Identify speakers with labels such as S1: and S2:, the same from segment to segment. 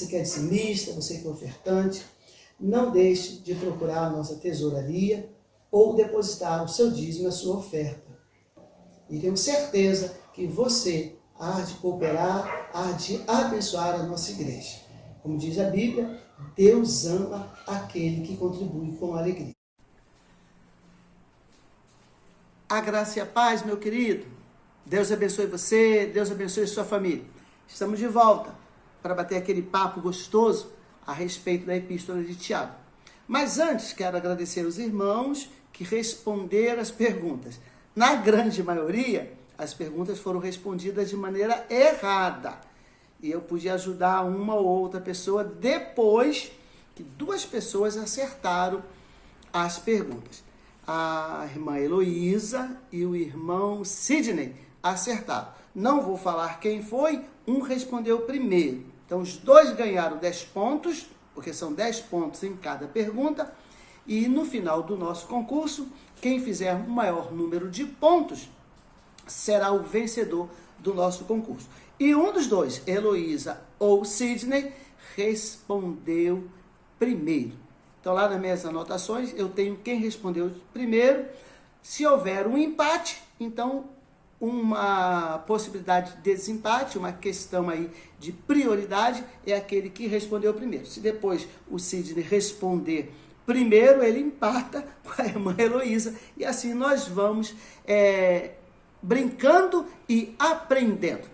S1: você que é dizimista, você que é ofertante, não deixe de procurar a nossa tesouraria ou depositar o seu dízimo, a sua oferta. E tenho certeza que você há de cooperar, há de abençoar a nossa igreja. Como diz a Bíblia, Deus ama aquele que contribui com alegria. A graça e a paz, meu querido. Deus abençoe você, Deus abençoe sua família. Estamos de volta para bater aquele papo gostoso a respeito da Epístola de Tiago. Mas antes, quero agradecer os irmãos que responderam as perguntas. Na grande maioria, as perguntas foram respondidas de maneira errada. E eu pude ajudar uma ou outra pessoa depois que 2 pessoas acertaram as perguntas. A irmã Heloísa e o irmão Sidney acertaram. Não vou falar quem foi, um respondeu primeiro. Então, os 2 ganharam 10 pontos, porque são 10 pontos em cada pergunta. E no final do nosso concurso, quem fizer o maior número de pontos será o vencedor do nosso concurso. E um dos 2, Heloísa ou Sidney, respondeu primeiro. Então, lá nas minhas anotações, eu tenho quem respondeu primeiro. Se houver um empate, então, uma possibilidade de desempate, uma questão aí de prioridade, é aquele que respondeu primeiro. Se depois o Sidney responder primeiro, ele empata com a irmã Heloísa. E assim nós vamos brincando e aprendendo.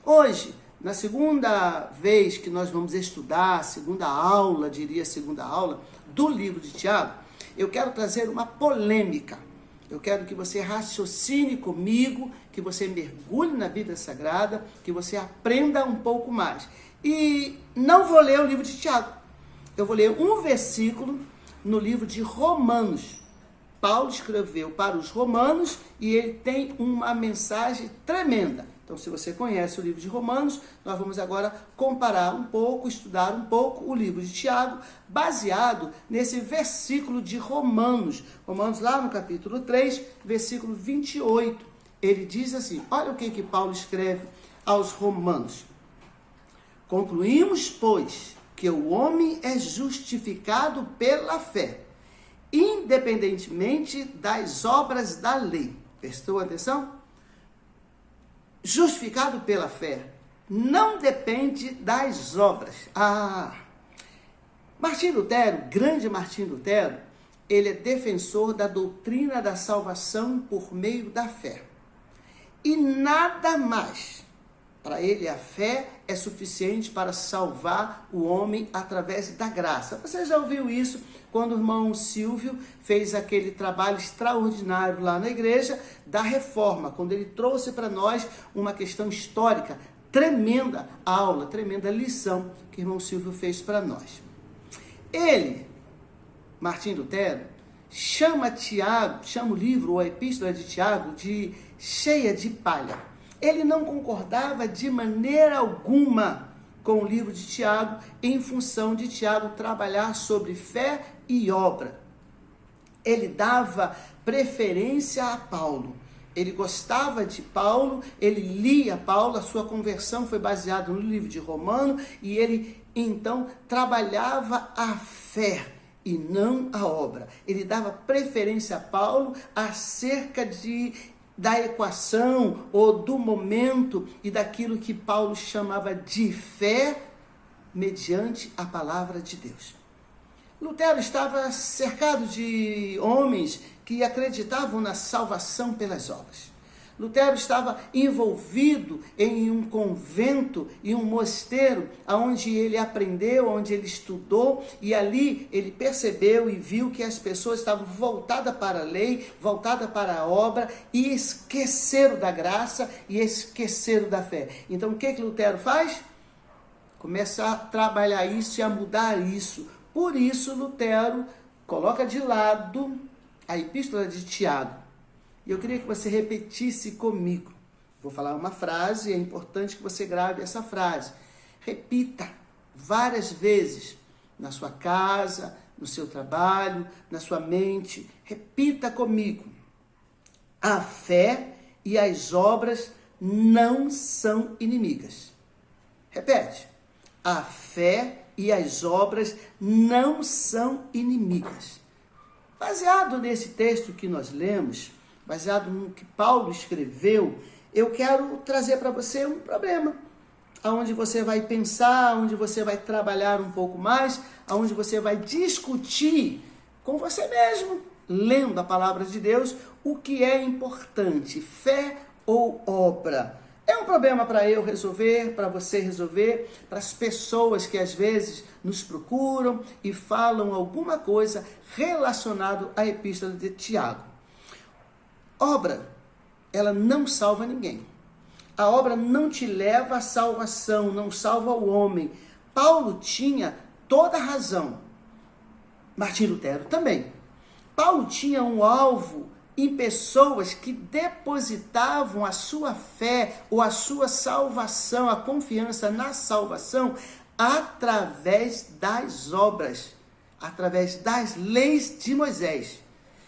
S1: Hoje, na segunda vez que nós vamos estudar, segunda aula do livro de Tiago, eu quero trazer uma polêmica. Eu quero que você raciocine comigo, que você mergulhe na Bíblia Sagrada, que você aprenda um pouco mais. E não vou ler o livro de Tiago. Eu vou ler um versículo no livro de Romanos. Paulo escreveu para os romanos e ele tem uma mensagem tremenda. Então, se você conhece o livro de Romanos, nós vamos agora comparar um pouco, estudar um pouco o livro de Tiago, baseado nesse versículo de Romanos. Romanos, lá no capítulo 3, versículo 28. Ele diz assim, olha o que Paulo escreve aos romanos. Concluímos, pois, que o homem é justificado pela fé, independentemente das obras da lei. Prestou atenção? Justificado pela fé, não depende das obras. Martim Lutero, grande Martim Lutero, ele é defensor da doutrina da salvação por meio da fé. E nada mais. Para ele, a fé é suficiente para salvar o homem através da graça. Você já ouviu isso quando o irmão Silvio fez aquele trabalho extraordinário lá na igreja da reforma, quando ele trouxe para nós uma questão histórica, tremenda aula, tremenda lição que o irmão Silvio fez para nós. Ele, Martim Lutero, chama o livro ou a epístola de Tiago de cheia de palha. Ele não concordava de maneira alguma com o livro de Tiago, em função de Tiago trabalhar sobre fé e obra. Ele dava preferência a Paulo. Ele gostava de Paulo, ele lia Paulo, a sua conversão foi baseada no livro de Romanos, e ele então trabalhava a fé e não a obra. Ele dava preferência a Paulo acerca da equação ou do momento e daquilo que Paulo chamava de fé mediante a palavra de Deus. Lutero estava cercado de homens que acreditavam na salvação pelas obras. Lutero estava envolvido em um convento e um mosteiro, onde ele aprendeu, onde ele estudou, e ali ele percebeu e viu que as pessoas estavam voltadas para a lei, voltadas para a obra, e esqueceram da graça e esqueceram da fé. Então, o que Lutero faz? Começa a trabalhar isso e a mudar isso. Por isso, Lutero coloca de lado a epístola de Tiago. E eu queria que você repetisse comigo. Vou falar uma frase, é importante que você grave essa frase. Repita várias vezes, na sua casa, no seu trabalho, na sua mente. Repita comigo. A fé e as obras não são inimigas. Repete. A fé e as obras não são inimigas. Baseado nesse texto que nós lemos, baseado no que Paulo escreveu, eu quero trazer para você um problema, onde você vai pensar, onde você vai trabalhar um pouco mais, onde você vai discutir com você mesmo, lendo a palavra de Deus, o que é importante, fé ou obra. É um problema para eu resolver, para você resolver, para as pessoas que às vezes nos procuram e falam alguma coisa relacionada à epístola de Tiago. Obra, ela não salva ninguém. A obra não te leva à salvação, não salva o homem. Paulo tinha toda a razão. Martinho Lutero também. Paulo tinha um alvo em pessoas que depositavam a sua fé ou a sua salvação, a confiança na salvação, através das obras, através das leis de Moisés.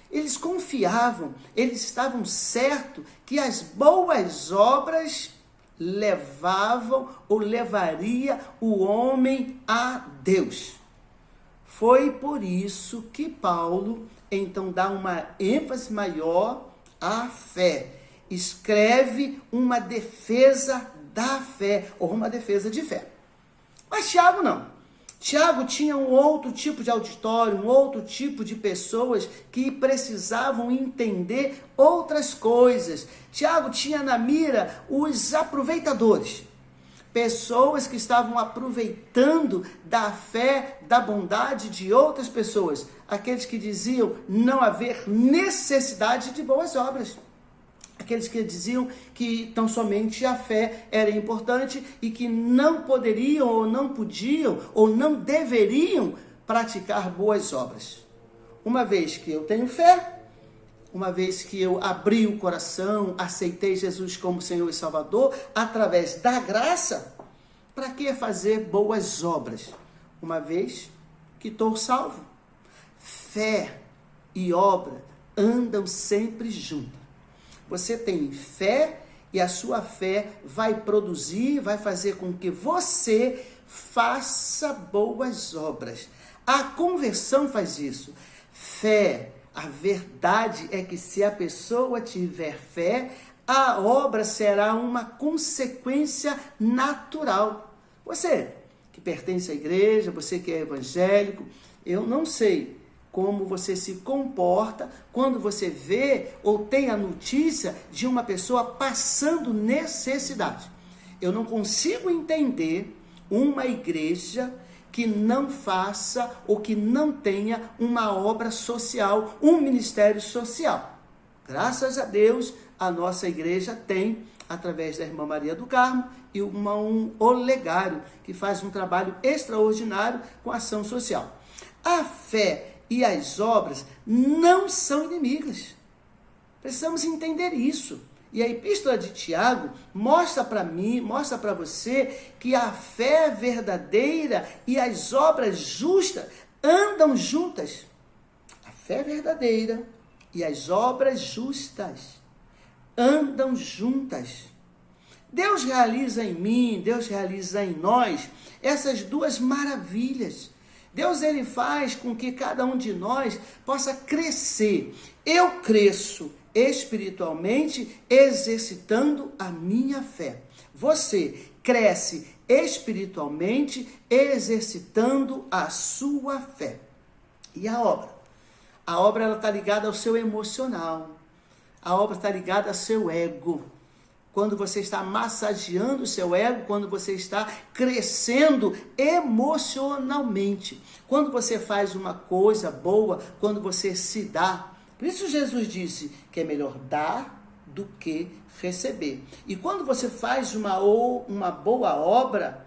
S1: Eles confiavam, eles estavam certos que as boas obras levavam ou levaria o homem a Deus. Foi por isso que Paulo então dá uma ênfase maior à fé. Escreve uma defesa da fé, ou uma defesa de fé. Mas Tiago não. Tiago tinha um outro tipo de auditório, um outro tipo de pessoas que precisavam entender outras coisas. Tiago tinha na mira os aproveitadores. Pessoas que estavam aproveitando da fé, da bondade de outras pessoas. Aqueles que diziam não haver necessidade de boas obras. Aqueles que diziam que tão somente a fé era importante e que não poderiam ou não podiam ou não deveriam praticar boas obras. Uma vez que eu tenho fé, uma vez que eu abri o coração, aceitei Jesus como Senhor e Salvador, através da graça, para que fazer boas obras? Uma vez que estou salvo. Fé e obra andam sempre juntas. Você tem fé e a sua fé vai produzir, vai fazer com que você faça boas obras. A conversão faz isso. Fé, a verdade é que se a pessoa tiver fé, a obra será uma consequência natural. Você que pertence à igreja, você que é evangélico, eu não sei como você se comporta quando você vê ou tem a notícia de uma pessoa passando necessidade. Eu não consigo entender uma igreja que não faça ou que não tenha uma obra social, um ministério social. Graças a Deus, a nossa igreja tem, através da irmã Maria do Carmo e o irmão Olegário, que faz um trabalho extraordinário com ação social. A fé e as obras não são inimigas. Precisamos entender isso. E a epístola de Tiago mostra para mim, mostra para você que a fé verdadeira e as obras justas andam juntas. A fé verdadeira e as obras justas andam juntas. Deus realiza em mim, Deus realiza em nós essas duas maravilhas. Deus, ele faz com que cada um de nós possa crescer. Eu cresço espiritualmente exercitando a minha fé. Você cresce espiritualmente exercitando a sua fé. E a obra? A obra ela está ligada ao seu emocional. A obra está ligada ao seu ego. Quando você está massageando o seu ego, quando você está crescendo emocionalmente, quando você faz uma coisa boa, quando você se dá. Por isso Jesus disse que é melhor dar do que receber. E quando você faz uma boa obra,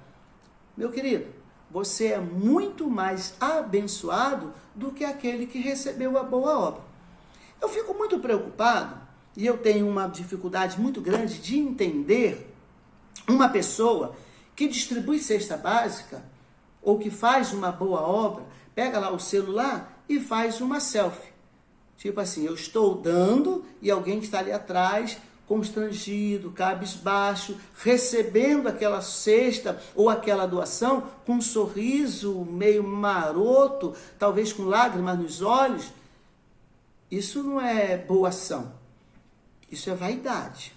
S1: meu querido, você é muito mais abençoado do que aquele que recebeu a boa obra. Eu fico muito preocupado. E eu tenho uma dificuldade muito grande de entender uma pessoa que distribui cesta básica ou que faz uma boa obra, pega lá o celular e faz uma selfie. Tipo assim, eu estou dando e alguém que está ali atrás constrangido, cabisbaixo, recebendo aquela cesta ou aquela doação com um sorriso meio maroto, talvez com lágrimas nos olhos, isso não é boa ação. Isso é vaidade.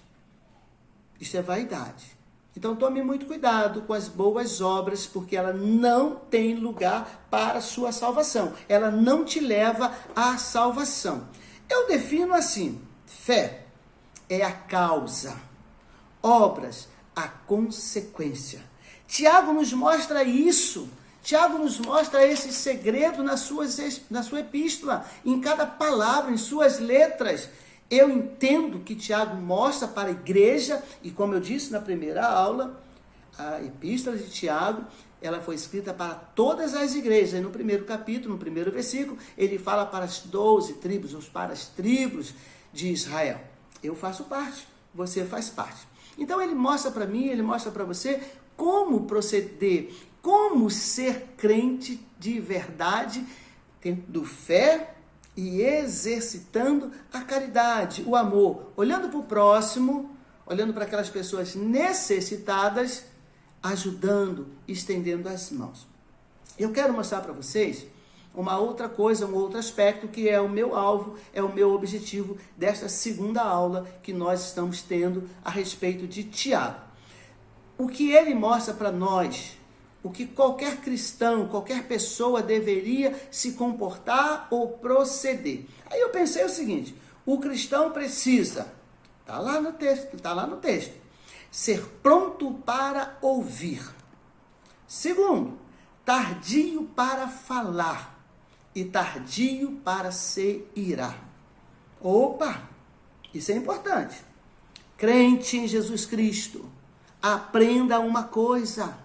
S1: Isso é vaidade. Então tome muito cuidado com as boas obras, porque ela não tem lugar para a sua salvação. Ela não te leva à salvação. Eu defino assim: fé é a causa, obras a consequência. Tiago nos mostra isso. Tiago nos mostra esse segredo na sua epístola, em cada palavra, em suas letras. Eu entendo que Tiago mostra para a igreja, e como eu disse na primeira aula, a epístola de Tiago, ela foi escrita para todas as igrejas. E no primeiro capítulo, no primeiro versículo, ele fala para as 12 tribos, ou para as tribos de Israel. Eu faço parte, você faz parte. Então ele mostra para mim, ele mostra para você como proceder, como ser crente de verdade, tendo fé e exercitando a caridade, o amor, olhando para o próximo, olhando para aquelas pessoas necessitadas, ajudando, estendendo as mãos. Eu quero mostrar para vocês uma outra coisa, um outro aspecto que é o meu alvo, é o meu objetivo desta segunda aula que nós estamos tendo a respeito de Tiago. O que ele mostra para nós, o que qualquer cristão, qualquer pessoa deveria se comportar ou proceder. Aí eu pensei o seguinte: o cristão precisa, está lá no texto, ser pronto para ouvir. Segundo, tardio para falar e tardio para se irar. Opa, isso é importante. Crente em Jesus Cristo, aprenda uma coisa: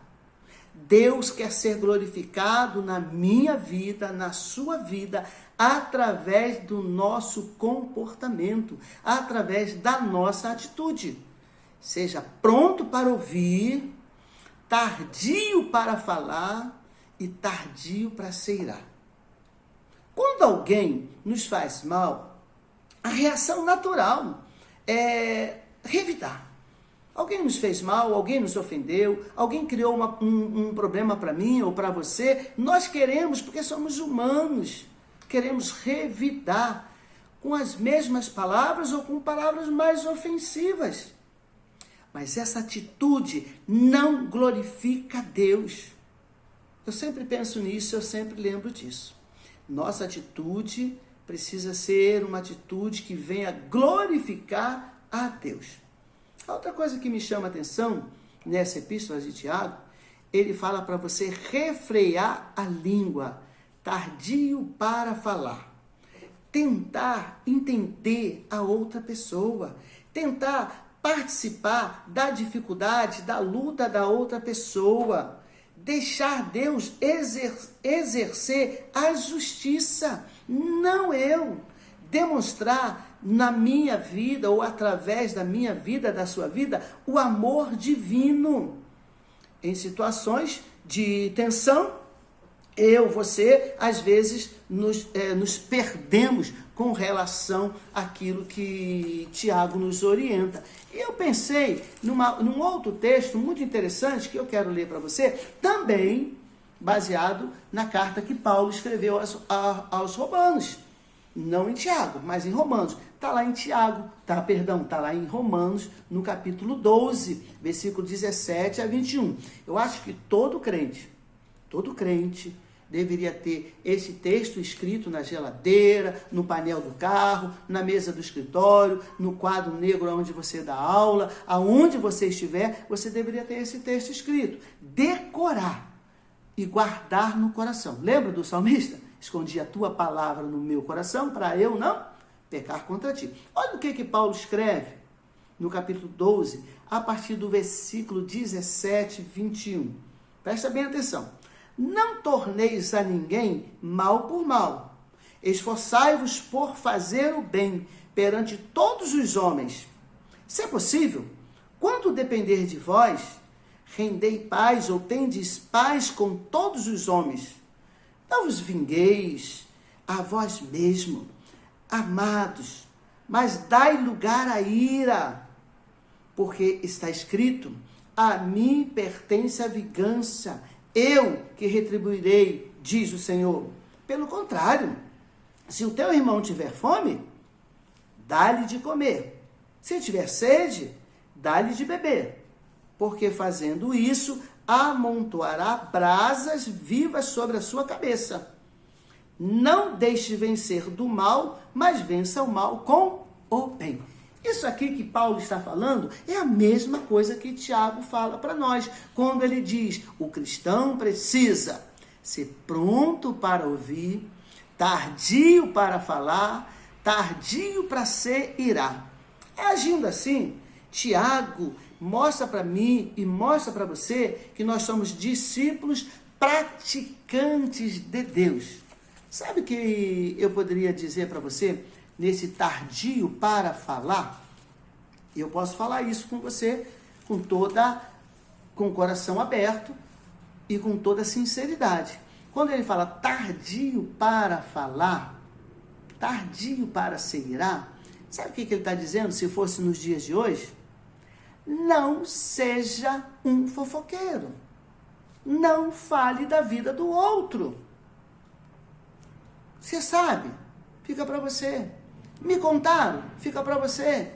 S1: Deus quer ser glorificado na minha vida, na sua vida, através do nosso comportamento, através da nossa atitude. Seja pronto para ouvir, tardio para falar e tardio para se irar. Quando alguém nos faz mal, a reação natural é revidar. Alguém nos fez mal, alguém nos ofendeu, alguém criou um problema para mim ou para você. Nós queremos, porque somos humanos, queremos revidar com as mesmas palavras ou com palavras mais ofensivas. Mas essa atitude não glorifica a Deus. Eu sempre penso nisso, eu sempre lembro disso. Nossa atitude precisa ser uma atitude que venha glorificar a Deus. A outra coisa que me chama a atenção nessa epístola de Tiago, ele fala para você refrear a língua, tardio para falar. Tentar entender a outra pessoa, tentar participar da dificuldade, da luta da outra pessoa, deixar Deus exercer a justiça, não eu. Demonstrar na minha vida ou através da minha vida, da sua vida, o amor divino. Em situações de tensão, você, às vezes, nos perdemos com relação àquilo que Tiago nos orienta. E eu pensei num outro texto muito interessante que eu quero ler para você, também baseado na carta que Paulo escreveu aos Romanos. Não em Tiago, mas em Romanos. Está lá em Tiago, está lá em Romanos, no capítulo 12, versículo 17 a 21. Eu acho que todo crente deveria ter esse texto escrito na geladeira, no painel do carro, na mesa do escritório, no quadro negro onde você dá aula, aonde você estiver, você deveria ter esse texto escrito. Decorar e guardar no coração. Lembra do salmista? Escondi a tua palavra no meu coração para eu não pecar contra ti. Olha o que Paulo escreve no capítulo 12, a partir do versículo 17, 21. Presta bem atenção. Não torneis a ninguém mal por mal. Esforçai-vos por fazer o bem perante todos os homens. Se é possível, quando depender de vós, rendei paz ou tendes paz com todos os homens. Não vos vingueis a vós mesmo, amados, mas dai lugar à ira, porque está escrito: a mim pertence a vingança, eu que retribuirei, diz o Senhor. Pelo contrário, se o teu irmão tiver fome, dá-lhe de comer. Se tiver sede, dá-lhe de beber, porque fazendo isso, amontoará brasas vivas sobre a sua cabeça. Não deixe vencer do mal, mas vença o mal com o bem. Isso aqui que Paulo está falando é a mesma coisa que Tiago fala para nós, quando ele diz: o cristão precisa ser pronto para ouvir, tardio para falar, tardio para se irar. Agindo assim, Tiago mostra para mim e mostra para você que nós somos discípulos praticantes de Deus. Sabe o que eu poderia dizer para você nesse tardio para falar? Eu posso falar isso com você com o coração aberto e com toda sinceridade. Quando ele fala tardio para falar, tardio para se irar, sabe o que ele está dizendo se fosse nos dias de hoje? Não seja um fofoqueiro. Não fale da vida do outro. Você sabe, fica para você. Me contaram, fica para você.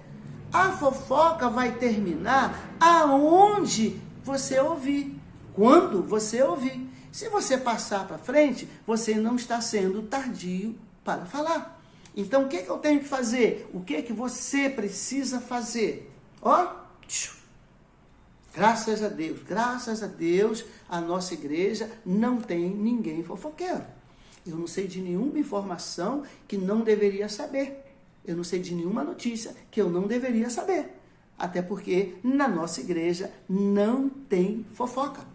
S1: A fofoca vai terminar aonde você ouvir, quando você ouvir. Se você passar para frente, você não está sendo tardio para falar. Então, o que eu tenho que fazer? O que você precisa fazer? Graças a Deus, a nossa igreja não tem ninguém fofoqueiro. Eu não sei de nenhuma informação que não deveria saber. Eu não sei de nenhuma notícia que eu não deveria saber. Até porque na nossa igreja não tem fofoca.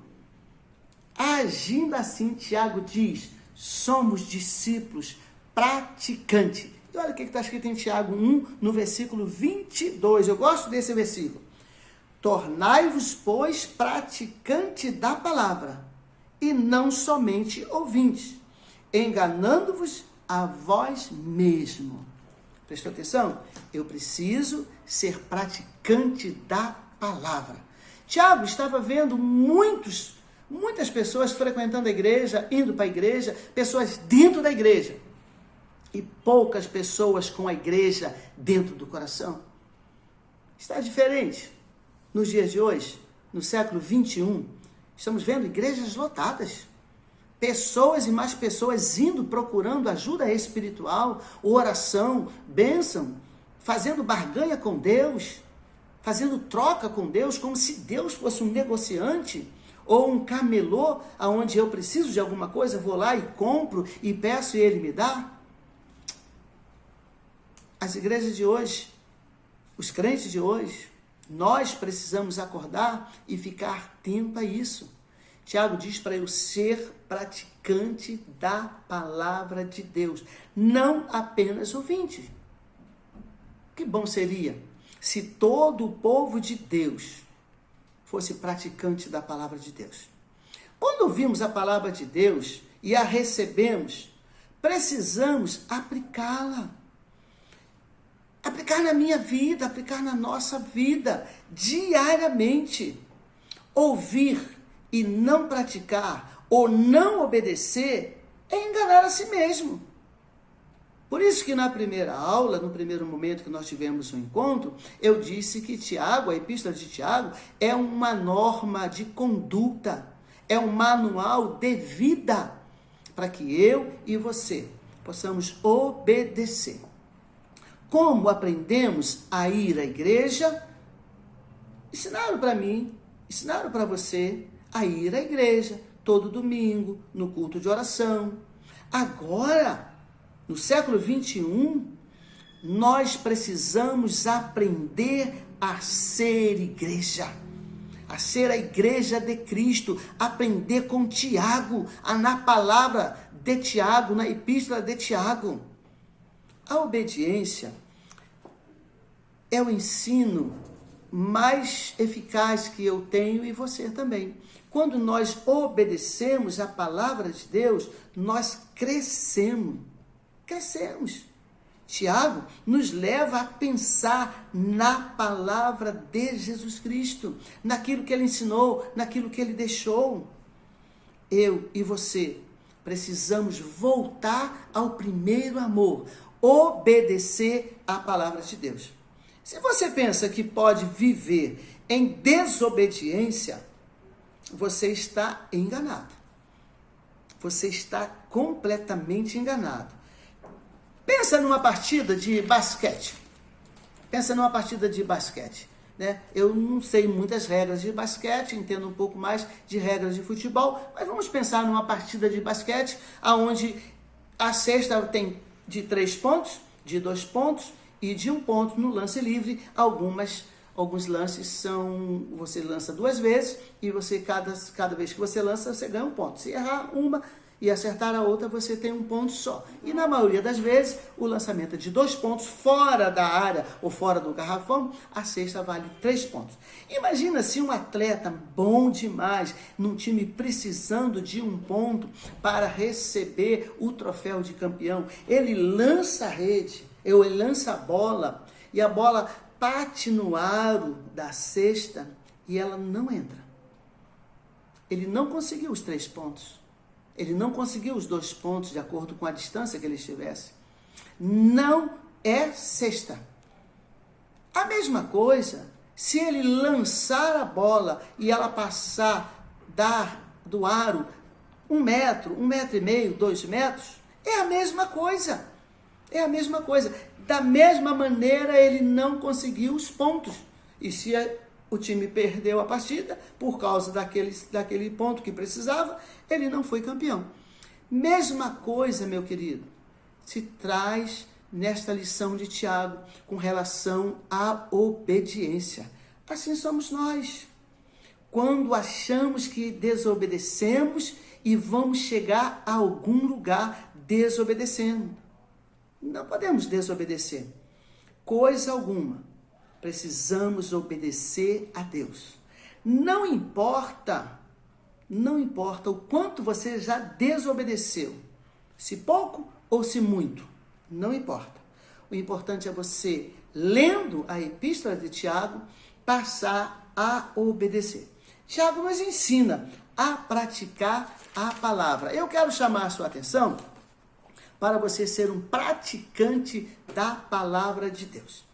S1: Agindo assim, Tiago diz: somos discípulos praticantes. E olha o que está escrito em Tiago 1, no versículo 22. Eu gosto desse versículo. Tornai-vos, pois, praticantes da palavra, e não somente ouvintes, enganando-vos a vós mesmo. Prestou atenção? Eu preciso ser praticante da palavra. Tiago estava vendo muitas pessoas frequentando a igreja, indo para a igreja, pessoas dentro da igreja, e poucas pessoas com a igreja dentro do coração. Está diferente. Nos dias de hoje, no século 21, estamos vendo igrejas lotadas. Pessoas e mais pessoas indo, procurando ajuda espiritual, oração, bênção, fazendo barganha com Deus, fazendo troca com Deus, como se Deus fosse um negociante ou um camelô, aonde eu preciso de alguma coisa, vou lá e compro e peço e ele me dá. As igrejas de hoje, os crentes de hoje, nós precisamos acordar e ficar atento a isso. Tiago diz para eu ser praticante da palavra de Deus, não apenas ouvinte. Que bom seria se todo o povo de Deus fosse praticante da palavra de Deus. Quando ouvimos a palavra de Deus e a recebemos, precisamos aplicá-la. Aplicar na minha vida, aplicar na nossa vida, diariamente. Ouvir e não praticar, ou não obedecer, é enganar a si mesmo. Por isso que na primeira aula, no primeiro momento que nós tivemos um encontro, eu disse que Tiago, a epístola de Tiago, é uma norma de conduta, é um manual de vida, para que eu e você possamos obedecer. Como aprendemos a ir à igreja? Ensinaram para mim, ensinaram para você a ir à igreja todo domingo, no culto de oração. Agora, no século 21, nós precisamos aprender a ser igreja, a ser a igreja de Cristo, aprender com Tiago, na palavra de Tiago, na epístola de Tiago. A obediência é o ensino mais eficaz que eu tenho e você também. Quando nós obedecemos a palavra de Deus, nós crescemos. Crescemos. Tiago nos leva a pensar na palavra de Jesus Cristo, naquilo que ele ensinou, naquilo que ele deixou. Eu e você precisamos voltar ao primeiro amor, obedecer à palavra de Deus. Se você pensa que pode viver em desobediência, você está enganado. Você está completamente enganado. Pensa numa partida de basquete. Né? Eu não sei muitas regras de basquete, entendo um pouco mais de regras de futebol, mas vamos pensar numa partida de basquete, onde a cesta tem de 3 pontos, de 2 pontos e de 1 ponto no lance livre. Alguns lances são, você lança 2 vezes e você cada vez que você lança, você ganha 1 ponto. Se errar uma e acertar a outra, você tem 1 ponto só. E na maioria das vezes, o lançamento é de 2 pontos fora da área ou fora do garrafão, a cesta vale 3 pontos. Imagina se um atleta bom demais, num time precisando de 1 ponto para receber o troféu de campeão, ele lança a rede, ele lança a bola, e a bola bate no aro da cesta e ela não entra. Ele não conseguiu os 3 pontos. Ele não conseguiu os 2 pontos de acordo com a distância que ele estivesse. Não é cesta. A mesma coisa, se ele lançar a bola e ela passar do aro 1 metro, 1,5 metros, 2 metros, é a mesma coisa. É a mesma coisa. Da mesma maneira, ele não conseguiu os pontos. E se o time perdeu a partida por causa daquele ponto que precisava, ele não foi campeão. Mesma coisa, meu querido, se traz nesta lição de Tiago com relação à obediência. Assim somos nós. Quando achamos que desobedecemos e vamos chegar a algum lugar desobedecendo. Não podemos desobedecer. Coisa alguma. Precisamos obedecer a Deus. Não importa o quanto você já desobedeceu. Se pouco ou se muito. Não importa. O importante é você, lendo a epístola de Tiago, passar a obedecer. Tiago nos ensina a praticar a palavra. Eu quero chamar a sua atenção para você ser um praticante da palavra de Deus.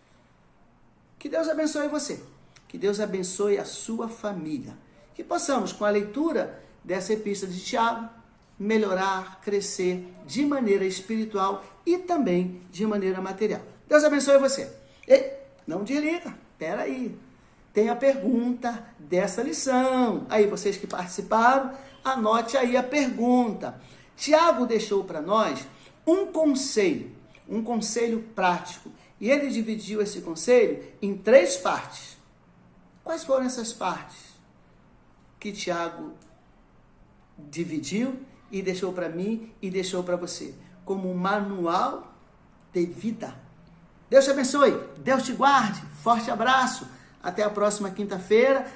S1: Que Deus abençoe você. Que Deus abençoe a sua família. Que possamos, com a leitura dessa epístola de Tiago, melhorar, crescer de maneira espiritual e também de maneira material. Deus abençoe você. E não desliga, espera aí. Tem a pergunta dessa lição. Aí, vocês que participaram, anote aí a pergunta. Tiago deixou para nós um conselho prático. E ele dividiu esse conselho em 3 partes. Quais foram essas partes que Tiago dividiu e deixou para mim e deixou para você? Como um manual de vida. Deus te abençoe, Deus te guarde. Forte abraço. Até a próxima quinta-feira.